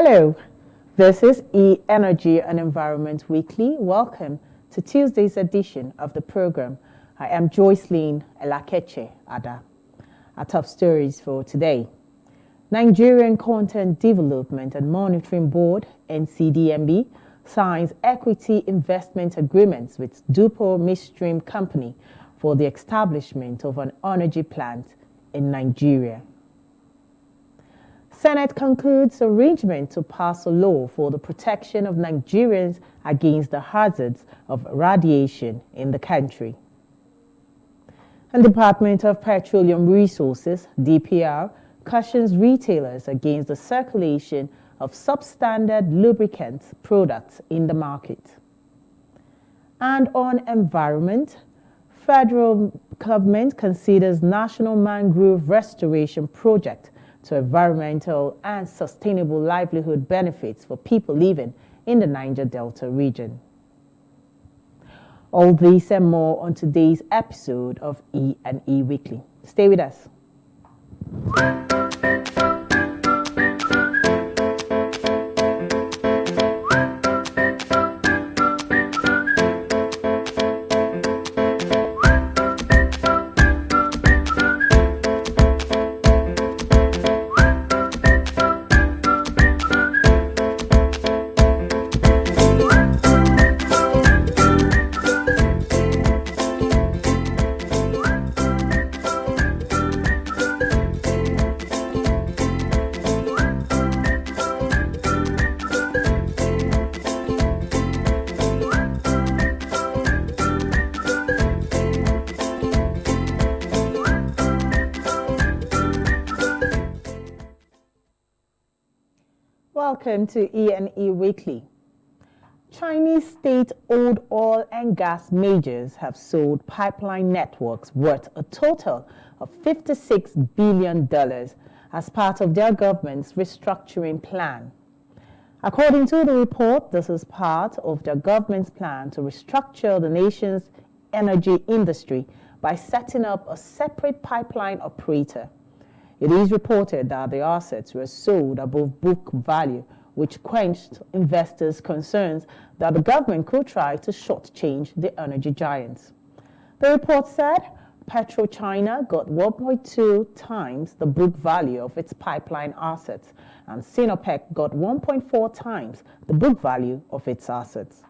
Hello, this is Energy and Environment Weekly. Welcome to Tuesday's edition of the program. I am Joycelyn Elakeche Ada. Our top stories for today. Nigerian Content Development and Monitoring Board, NCDMB, signs equity investment agreements with DUPORT midstream company for the establishment of an energy plant in Nigeria. Senate concludes arrangement to pass a law for the protection of Nigerians against the hazards of radiation in the country. And Department of Petroleum Resources, DPR, cautions retailers against the circulation of substandard lubricant products in the market. And on environment, federal government considers national mangrove restoration project to environmental and sustainable livelihood benefits for people living in the Niger Delta region. All this and more on today's episode of E&E Weekly. Stay with us. Welcome to E&E Weekly. Chinese state-owned oil and gas majors have sold pipeline networks worth a total of $56 billion as part of their government's restructuring plan. According to the report, this is part of their government's plan to restructure the nation's energy industry by setting up a separate pipeline operator. It is reported that the assets were sold above book value, which quenched investors' concerns that the government could try to shortchange the energy giants. The report said PetroChina got 1.2 times the book value of its pipeline assets, and Sinopec got 1.4 times the book value of its assets.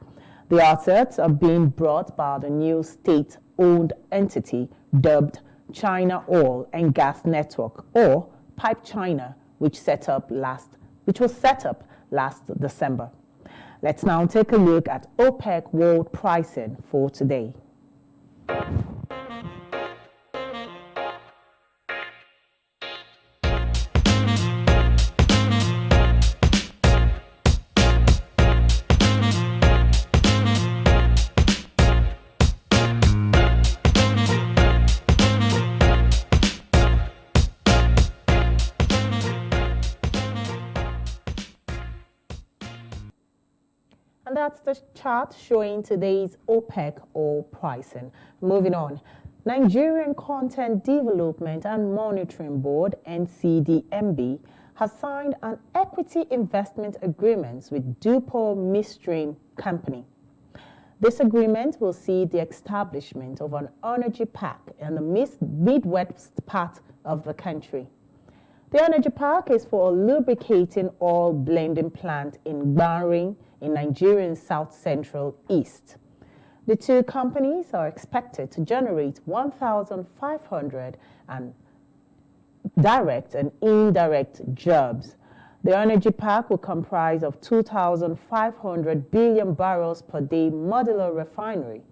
The assets are being brought by the new state-owned entity dubbed China Oil and Gas Network, or PipeChina, which was set up last December. Let's now take a look at OPEC world pricing for today. And that's the chart showing today's OPEC oil pricing. Moving on, Nigerian Content Development and Monitoring Board, NCDMB, has signed an equity investment agreement with DUPORT midstream company. This agreement will see the establishment of an energy park in the Midwest part of the country. The energy park is for a lubricating oil blending plant in Gbaring, in Nigeria's south-central east. The two companies are expected to generate 1,500 direct and indirect jobs. The energy park will comprise of 2,500 billion barrels per day modular refinery,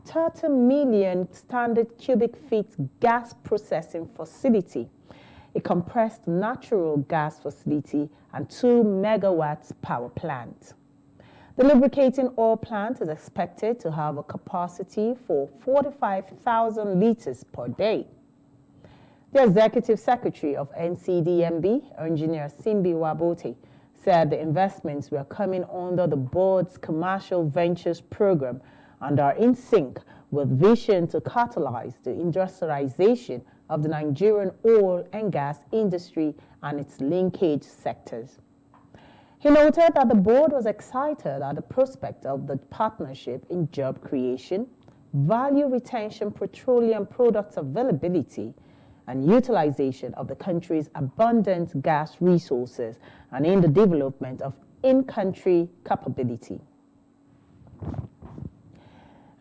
30 million standard cubic feet gas processing facility, a compressed natural gas facility, and 2 megawatts power plant. The lubricating oil plant is expected to have a capacity for 45,000 liters per day. The Executive Secretary of NCDMB, Engineer Simbi Wabote, said the investments were coming under the board's commercial ventures program and are in sync with vision to catalyze the industrialization of the Nigerian oil and gas industry and its linkage sectors. He noted that the board was excited at the prospect of the partnership in job creation, value retention, petroleum products availability, and utilization of the country's abundant gas resources, and in the development of in-country capability.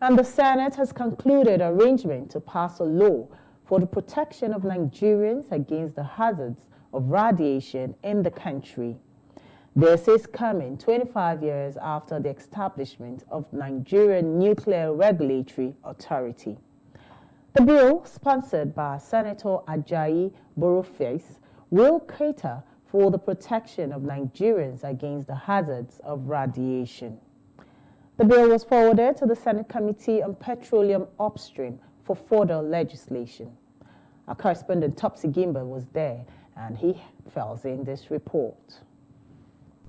And the Senate has concluded arrangement to pass a law for the protection of Nigerians against the hazards of radiation in the country. This is coming 25 years after the establishment of Nigerian Nuclear Regulatory Authority. The bill, sponsored by Senator Ajayi Boroface, will cater for the protection of Nigerians against the hazards of radiation. The bill was forwarded to the Senate Committee on Petroleum Upstream for further legislation. Our correspondent Topsy Gimba was there, and he fills in this report.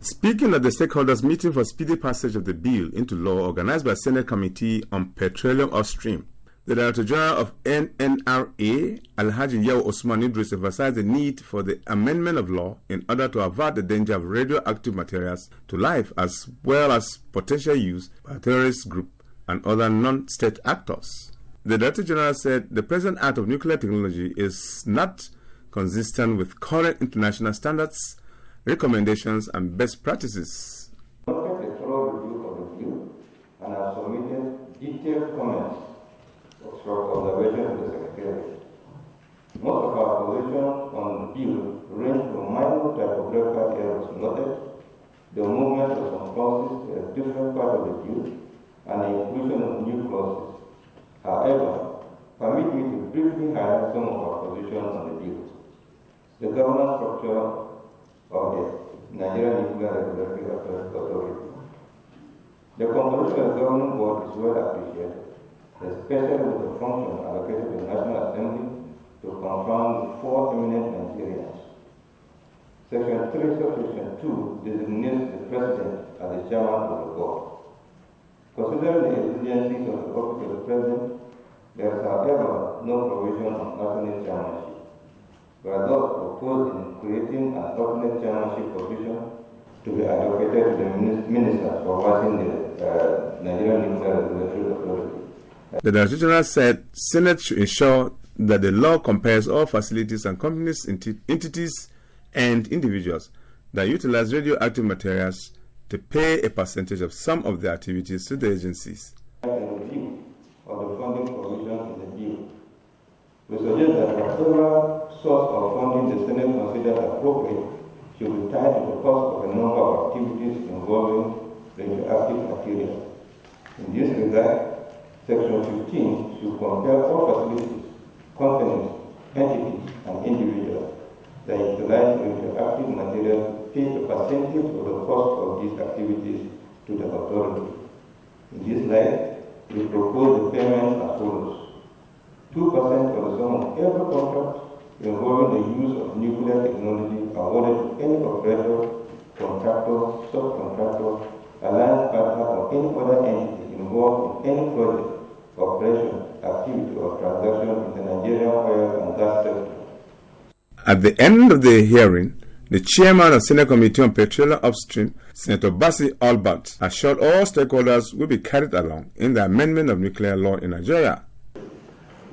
Speaking at the stakeholders meeting for speedy passage of the bill into law organized by Senate Committee on Petroleum Upstream, the Director General of NNRA, Alhaji Yao Osman Idris, emphasized the need for the amendment of law in order to avert the danger of radioactive materials to life as well as potential use by a terrorist group and other non-state actors. The Director General said the present Act of Nuclear Technology is not consistent with current international standards, recommendations, and best practices. We conducted a thorough review of the bill and have submitted detailed comments for observation to the Secretariat. Most of our positions on the bill range from minor typographical errors noted, the movement of some clauses to a different part of the bill, and the inclusion of new clauses. However, permit me to briefly highlight some of our positions on the bill. The governance structure of the Nigerian Nuclear Regulatory Authority. The composition of the governing board is well appreciated, especially with the function allocated to the National Assembly to confirm the 4 eminent Nigerians. Section 3, subsection 2 designates the President as the chairman of the board. Considering the exigencies of the office of the President, there is, however, no provision on alternate chairmanship. We are thus proposed in creating an alternate chairmanship position to be allocated to the ministers overseeing the Nigerian Nuclear Regulatory Authority. The Director General said Senate should ensure that the law compares all facilities and companies, entities, and individuals that utilize radioactive materials to pay a percentage of some of their activities to the agencies. A review of the funding provision in the bill. We suggest that whatever source of funding the Senate considers appropriate should be tied to the cost of a number of activities involving radioactive material. In this regard, Section 15 should compel all facilities, companies, entities, and individuals that utilize radioactive material to pay a percentage of the cost of these activities to the authority. In this light, we propose the payment as follows: 2% of the sum of every contract involving the use of nuclear technology awarded to any operator, contractor, subcontractor, alliance partner, or any other entity involved in any project, operation, activity, or transaction in the Nigerian oil and gas sector. At the end of the hearing, the chairman of Senate Committee on Petroleum Upstream, Senator Basi Albert, assured all stakeholders will be carried along in the amendment of nuclear law in Nigeria.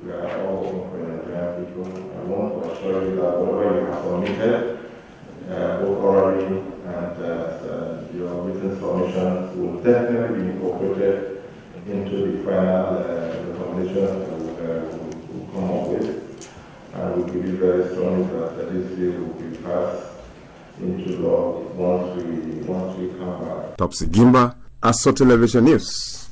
We are all working for Nigerian people. I want to assure you that whatever you have submitted, both orally and your written submissions, will definitely be incorporated into the final recommendations that we'll come up with. And we believe very strongly that this bill will be passed into law once we come back. Topsy Gimba, ASO Television News.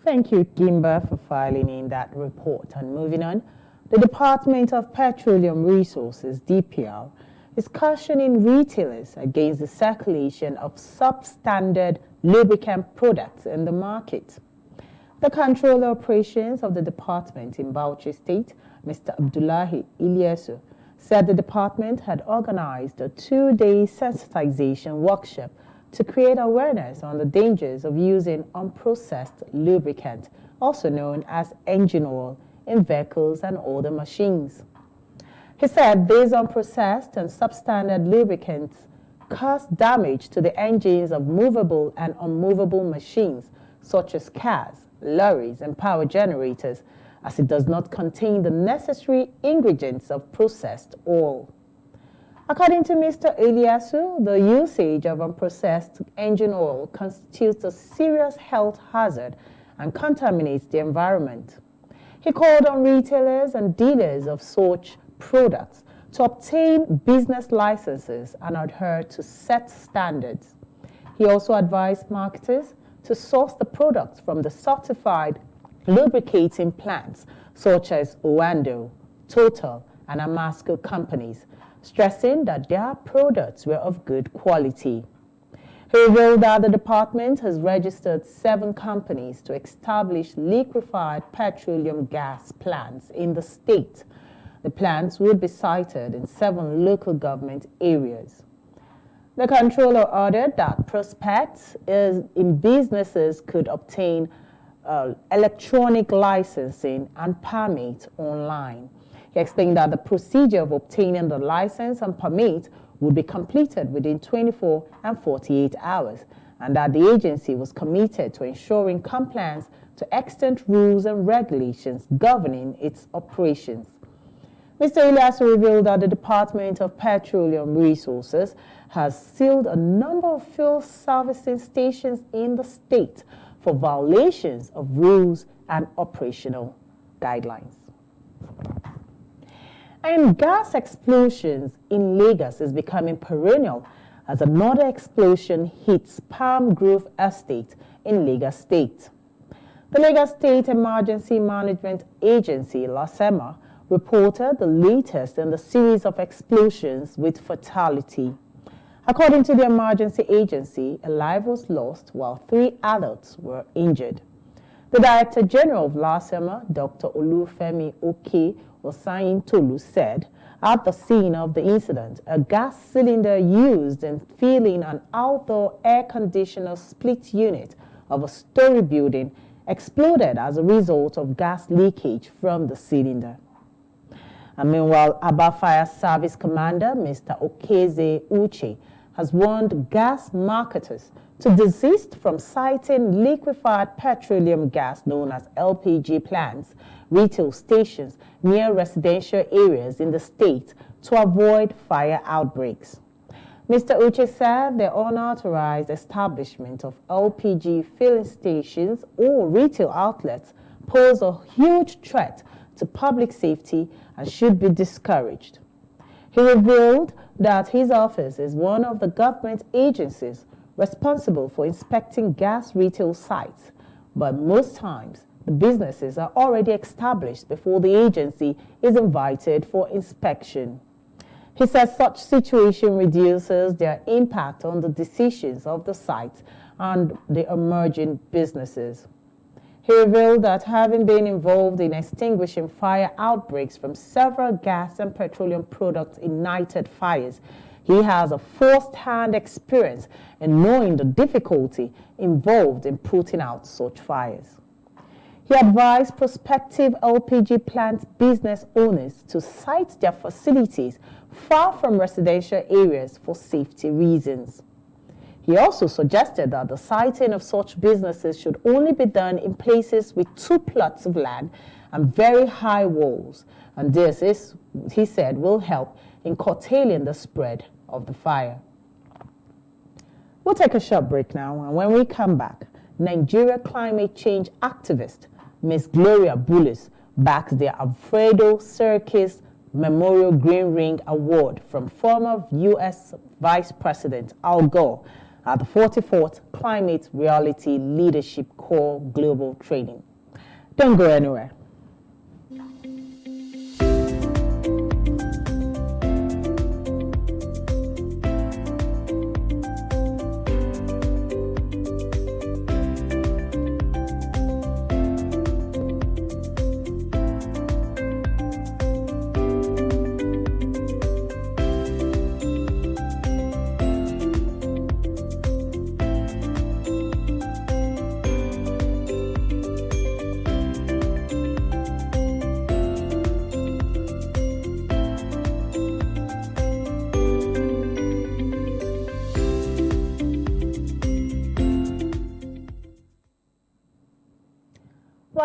Thank you, Gimba, for filing in that report. And moving on, the Department of Petroleum Resources, DPR, is cautioning retailers against the circulation of substandard lubricant products in the market. The Controller Operations of the department in Bauchi State, Mr. Abdullahi Ilyasu, said the department had organized a 2-day sensitization workshop to create awareness on the dangers of using unprocessed lubricant, also known as engine oil, in vehicles and other machines. He said these unprocessed and substandard lubricants cause damage to the engines of movable and unmovable machines such as cars, lorries, and power generators, as it does not contain the necessary ingredients of processed oil. According to Mr. Eliasu, the usage of unprocessed engine oil constitutes a serious health hazard and contaminates the environment. He called on retailers and dealers of such products to obtain business licenses and adhere to set standards. He also advised marketers to source the products from the certified lubricating plants such as Owando, Total, and Amasco companies, stressing that their products were of good quality. He revealed that the department has registered 7 companies to establish liquefied petroleum gas plants in the state. The plants will be sited in 7 local government areas. The controller ordered that prospects in businesses could obtain electronic licensing and permit online. He explained that the procedure of obtaining the license and permit would be completed within 24 and 48 hours, and that the agency was committed to ensuring compliance to extant rules and regulations governing its operations. Mr. Elias revealed that the Department of Petroleum Resources has sealed a number of fuel servicing stations in the state for violations of rules and operational guidelines. And gas explosions in Lagos is becoming perennial as another explosion hits Palm Grove Estate in Lagos State. The Lagos State Emergency Management Agency, LASEMA, reported the latest in the series of explosions with fatality. According to the emergency agency, a life was lost while 3 adults were injured. The Director General of LASEMA, Dr. Olufemi Oke Osayin-Tolu, said at the scene of the incident, a gas cylinder used in filling an outdoor air conditioner split unit of a story building exploded as a result of gas leakage from the cylinder. And meanwhile, Aba Fire Service Commander, Mr. Okeze Uche, has warned gas marketers to desist from siting liquefied petroleum gas known as LPG plants, retail stations near residential areas in the state to avoid fire outbreaks. Mr. Uche said the unauthorized establishment of LPG filling stations or retail outlets pose a huge threat to public safety and should be discouraged. He revealed that his office is one of the government agencies responsible for inspecting gas retail sites, but most times the businesses are already established before the agency is invited for inspection. He says such situation reduces their impact on the decisions of the sites and the emerging businesses. He revealed that having been involved in extinguishing fire outbreaks from several gas and petroleum product ignited fires, he has a first-hand experience in knowing the difficulty involved in putting out such fires. He advised prospective LPG plant business owners to site their facilities far from residential areas for safety reasons. He also suggested that the siting of such businesses should only be done in places with 2 plots of land and very high walls, and this is, he said, will help in curtailing the spread of the fire. We'll take a short break now, and when we come back, Nigeria climate change activist Ms. Gloria Bullis backs the Alfredo Serkis Memorial Green Ring Award from former U.S. Vice President Al Gore at the 44th Climate Reality Leadership Core Global Training. Don't go anywhere.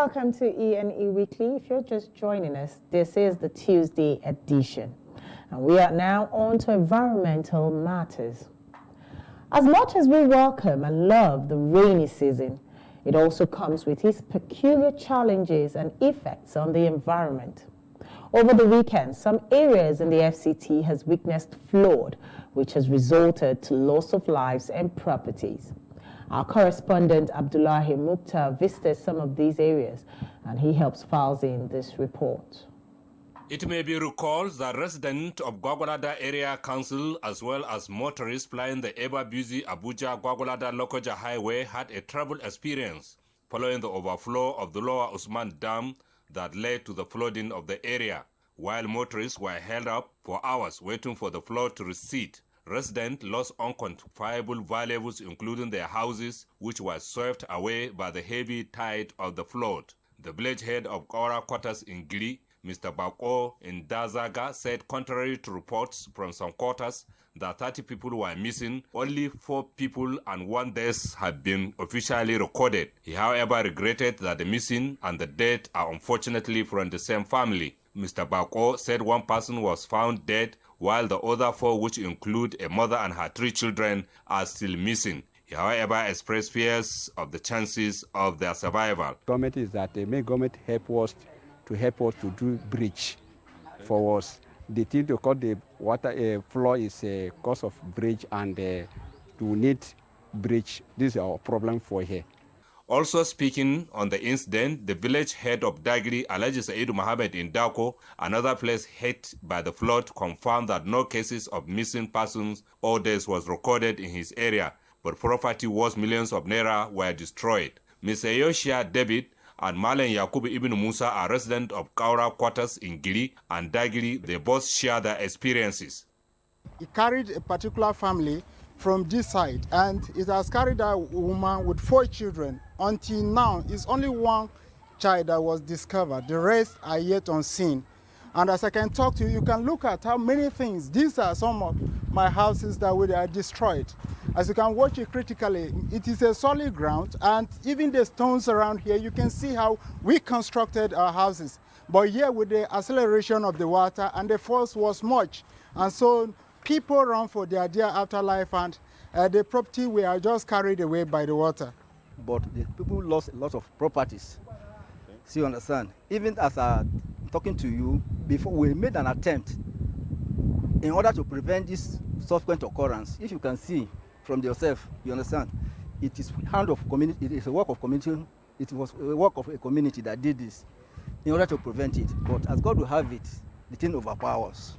Welcome to E&E Weekly. If you're just joining us, this is the Tuesday edition. And we are now on to environmental matters. As much as we welcome and love the rainy season, it also comes with its peculiar challenges and effects on the environment. Over the weekend, some areas in the FCT has witnessed flood, which has resulted to loss of lives and properties. Our correspondent Abdullahi Mukhtar visited some of these areas, and he helps files in this report. It may be recalled that residents of Gwagwalada Area Council as well as motorists plying the ever-busy Abuja-Gwagwalada-Lokoja Highway had a troubled experience following the overflow of the Lower Usman Dam that led to the flooding of the area. While motorists were held up for hours waiting for the flood to recede, residents lost unquantifiable valuables including their houses, which were swept away by the heavy tide of the flood. The village head of Kaura quarters in Gili, Mr. Bako in Dazaga, said contrary to reports from some quarters that 30 people were missing, only 4 people and 1 death have been officially recorded. He, however, regretted that the missing and the dead are unfortunately from the same family. Mr. Bako said 1 person was found dead, while the other 4, which include a mother and her 3 children, are still missing. He, however, expressed fears of the chances of their survival. Government is that the main government help us to do bridge for us. The thing to cut the water flow is a cause of bridge, and to need bridge. This is our problem for here. Also speaking on the incident, the village head of Dagri, Alhaji Saidu Mohammed in Dako, another place hit by the flood, confirmed that no cases of missing persons or deaths was recorded in his area, but property worth millions of naira were destroyed. Mr. Yoshia David and Malen Yakubu Ibn Musa are residents of Kaura quarters in Gili and Dagiri. They both share their experiences. It carried a particular family from this side, and it has carried a woman with 4 children. Until now, it's only 1 child that was discovered. The rest are yet unseen. And as I can talk to you, you can look at how many things. These are some of my houses that were destroyed. As you can watch it critically, it is a solid ground, and even the stones around here, you can see how we constructed our houses. But here with the acceleration of the water, and the force was much, and so people run for their dear afterlife, and the property were just carried away by the water. But the people lost a lot of properties. So you understand? Even as I'm talking to you, before we made an attempt in order to prevent this subsequent occurrence. If you can see from yourself, you understand, it is hand of community. It is a work of community. It was a work of a community that did this in order to prevent it. But as God will have it, the thing overpowers.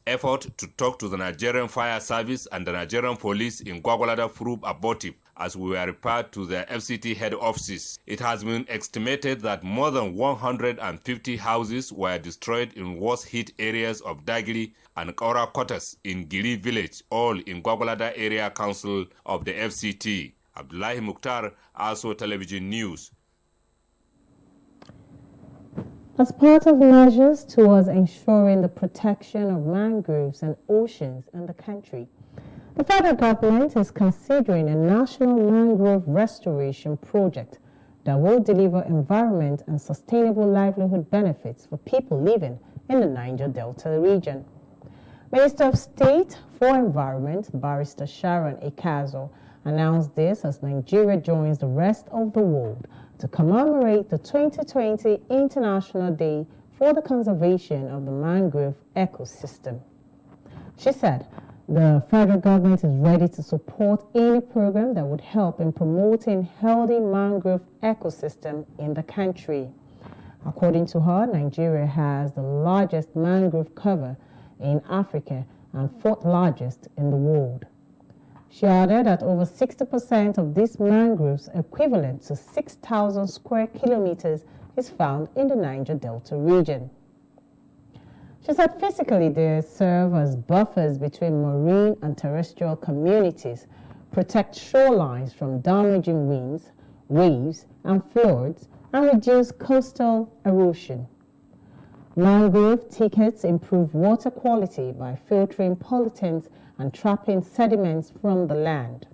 Effort to talk to the Nigerian Fire Service and the Nigerian Police in Gwagwalada proved abortive, as we were referred to the FCT head offices. It has been estimated that more than 150 houses were destroyed in worst-hit areas of Dagiri and Kaura quarters in Gili village, all in Gwagwalada Area Council of the FCT. Abdullahi Mukhtar, ASO Television News. As part of measures towards ensuring the protection of mangroves and oceans in the country, the federal government is considering a national mangrove restoration project that will deliver environment and sustainable livelihood benefits for people living in the Niger Delta region. Minister of State for Environment, Barrister Sharon Ekazo, announced this as Nigeria joins the rest of the world to commemorate the 2020 International Day for the Conservation of the Mangrove Ecosystem. She said the federal government is ready to support any program that would help in promoting healthy mangrove ecosystem in the country. According to her, Nigeria has the largest mangrove cover in Africa and 4th largest in the world. She added that over 60% of these mangroves, equivalent to 6,000 square kilometers, is found in the Niger Delta region. She said physically they serve as buffers between marine and terrestrial communities, protect shorelines from damaging winds, waves, and floods, and reduce coastal erosion. Mangrove thickets improve water quality by filtering pollutants and trapping sediments from the land.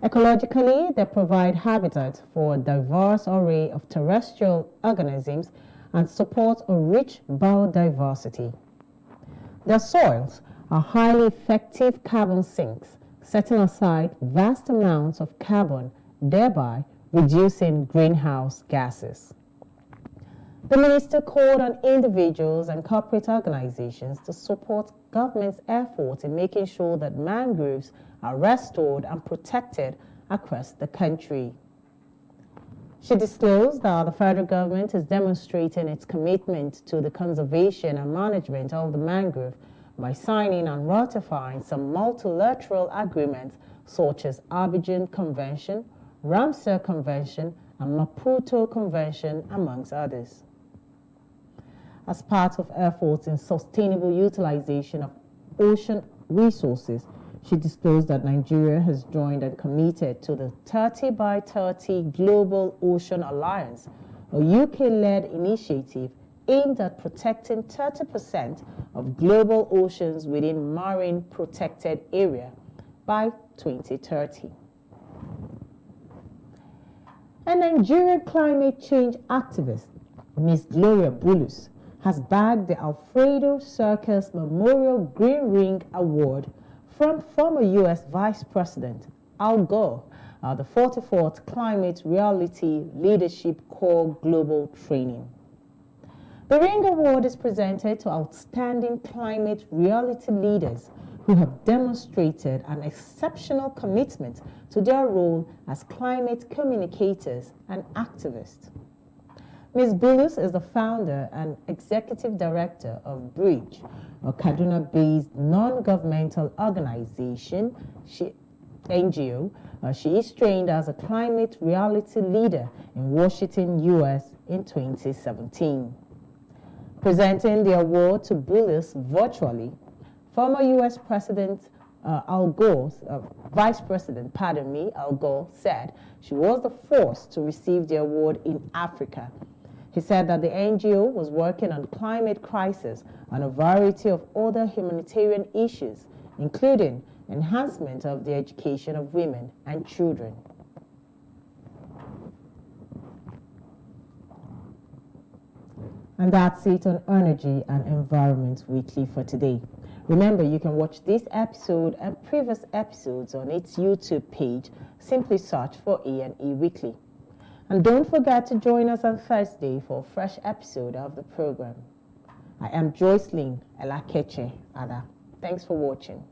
Ecologically, they provide habitat for a diverse array of terrestrial organisms and support a rich biodiversity. Their soils are highly effective carbon sinks, setting aside vast amounts of carbon, thereby reducing greenhouse gases. The minister called on individuals and corporate organizations to support government's effort in making sure that mangroves are restored and protected across the country. She disclosed that the federal government is demonstrating its commitment to the conservation and management of the mangrove by signing and ratifying some multilateral agreements such as Abidjan Convention, Ramsar Convention, and Maputo Convention, amongst others. As part of efforts in sustainable utilization of ocean resources, she disclosed that Nigeria has joined and committed to the 30 by 30 Global Ocean Alliance, a UK-led initiative aimed at protecting 30% of global oceans within marine protected area by 2030. A Nigerian climate change activist, Ms. Gloria Bulus, has bagged the Alfredo Circus Memorial Green Ring Award from former U.S. Vice President Al Gore, the 44th Climate Reality Leadership Core Global Training. The Ring Award is presented to outstanding climate reality leaders who have demonstrated an exceptional commitment to their role as climate communicators and activists. Ms. Bulus is the founder and executive director of Bridge, a Kaduna-based non-governmental organization, NGO. She is trained as a climate reality leader in Washington, U.S. in 2017. Presenting the award to Bulus virtually, former U.S. President Al Gore, Vice President, Al Gore said she was the first to receive the award in Africa. He said that the NGO was working on climate crisis and a variety of other humanitarian issues, including enhancement of the education of women and children. And that's it on Energy and Environment Weekly for today. Remember, you can watch this episode and previous episodes on its YouTube page. Simply search for A&E Weekly. And don't forget to join us on Thursday for a fresh episode of the program. I am Joycelyn Elakeche Ada. Thanks for watching.